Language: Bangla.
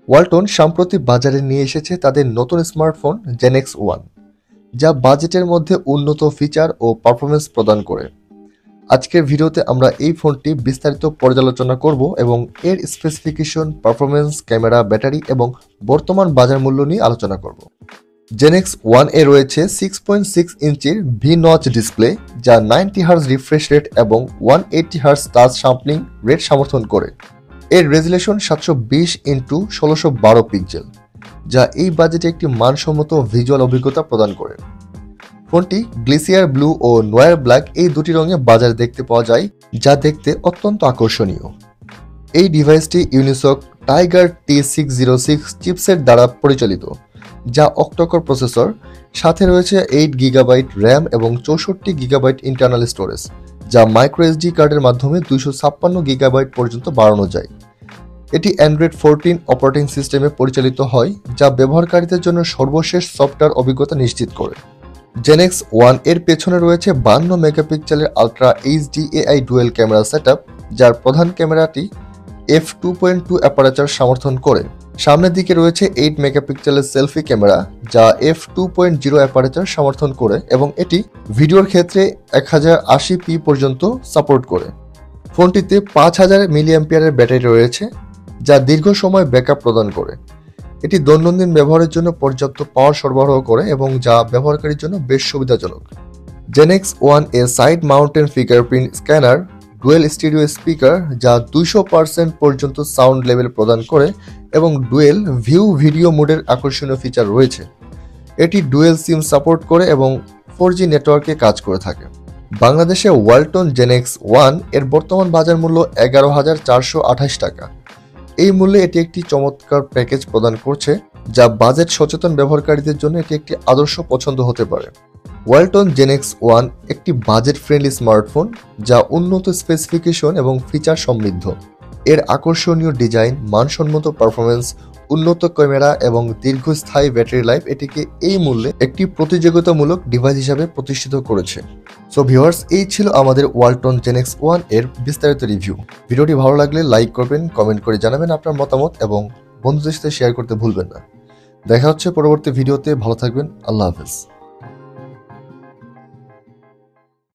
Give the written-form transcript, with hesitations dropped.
ওয়ালটন সম্প্রতি বাজারে নিয়ে এসেছে তাদের নতুন স্মার্টফোন জেনেক্স 1, যা বাজেটের মধ্যে উন্নত ফিচার ও পারফরমেন্স প্রদান করে। আজকের ভিডিওতে আমরা এই ফোনটি বিস্তারিত পর্যালোচনা করব এবং এর স্পেসিফিকেশন, পারফরমেন্স, ক্যামেরা, ব্যাটারি এবং বর্তমান বাজার মূল্য নিয়ে আলোচনা করব। জেনেক্স 1 এ রয়েছে 6.6 ইঞ্চির ভি-নচ ডিসপ্লে, যা 90 হার্জ রিফ্রেশ রেট এবং 180 হার্জ টাচ স্যাম্পলিং রেট সমর্থন করে। এর রেজুলেশন 720x1612 পিক্সেল, যা এই বাজেটে একটি মানসম্মত ভিজুয়াল অভিজ্ঞতা প্রদান করে। ফোনটি গ্লেসিয়ার ব্লু ও নোয়ার ব্ল্যাক এই দুটি রঙে বাজারে দেখতে পাওয়া যায়, যা দেখতে অত্যন্ত আকর্ষণীয়। এই ডিভাইসটি ইউনিসক টাইগার T606 চিপসেট দ্বারা পরিচালিত, যা অক্টোকোর প্রসেসর, সাথে রয়েছে 8 গিগাবাইট র্যাম এবং 64 গিগাবাইট ইন্টারনাল স্টোরেজ, যা মাইক্রো এসডি কার্ডের মাধ্যমে 256 গিগাবাইট পর্যন্ত বাড়ানো যায়। এটি অ্যান্ড্রয়েড 14 অপারেটিং সিস্টেমে পরিচালিত হয়, যা ব্যবহারকারীদের জন্য সর্বশেষ সফটওয়্যার অভিজ্ঞতা নিশ্চিত করে। জেনেক্স 1 এর পেছনে রয়েছে 52 মেগাপিক্সেলের ultra HD AI dual camera setup, যার প্রধান ক্যামেরাটি f2.2 অ্যাপারেচার সমর্থন করে। সামনের দিকে রয়েছে 8 মেগাপিক্সেলের সেলফি ক্যামেরা, যা f2.0 অ্যাপারেচার সমর্থন করে এবং এটি ভিডিওর ক্ষেত্রে 1080p পর্যন্ত সাপোর্ট করে। ফোনটিতে 5000 মিলিঅ্যাম্পিয়ারের ব্যাটারি রয়েছে, যা দীর্ঘ সময় ব্যাকআপ প্রদান করে। এটি দৈনন্দিন ব্যবহারের জন্য পর্যাপ্ত পাওয়ার সরবরাহ করে এবং যা ব্যবহারকারীর জন্য বেশ সুবিধাজনক। জেনেক্স 1 এর side mountain fingerprint scanner, dual stereo speaker যা 200% পর্যন্ত সাউন্ড লেভেল প্রদান করে এবং ডুয়েল ভিউ ভিডিও মোডের আকর্ষণীয় ফিচার রয়েছে। এটি ডুয়েল সিম সাপোর্ট করে এবং 4G নেটওয়ার্কে কাজ করে থাকে। বাংলাদেশে ওয়ালটন জেনেক্স 1 এর বর্তমান বাজার মূল্য 11,428 টাকা। এই মূল্যে এটি একটি চমৎকার প্যাকেজ প্রদান করছে, যা বাজেট সচেতন ব্যবহারকারীদের জন্য এটি একটি আদর্শ পছন্দ হতে পারে। ওয়ালটন জেনেক্স 1 একটি বাজেট ফ্রেন্ডলি স্মার্টফোন, যা উন্নত স্পেসিফিকেশন এবং ফিচার সমৃদ্ধ। এর আকর্ষণীয় ডিজাইন, মানসম্মত পারফরমেন্স, উন্নত ক্যামেরা এবং দীর্ঘস্থায়ী ব্যাটারি লাইফ এটিকে এই মূল্যে একটি প্রতিযোগিতামূলক ডিভাইস হিসাবে প্রতিষ্ঠিত করেছে। সো ভিউয়ার্স, এই ছিল আমাদের ওয়ালটন জেনেক্স 1 এর বিস্তারিত রিভিউ। ভিডিওটি ভালো লাগলে লাইক করবেন, কমেন্ট করে জানাবেন আপনার মতামত এবং বন্ধুদের সাথে শেয়ার করতে ভুলবেন না। দেখা হচ্ছে পরবর্তী ভিডিওতে। ভালো থাকবেন। আল্লাহ হাফেজ।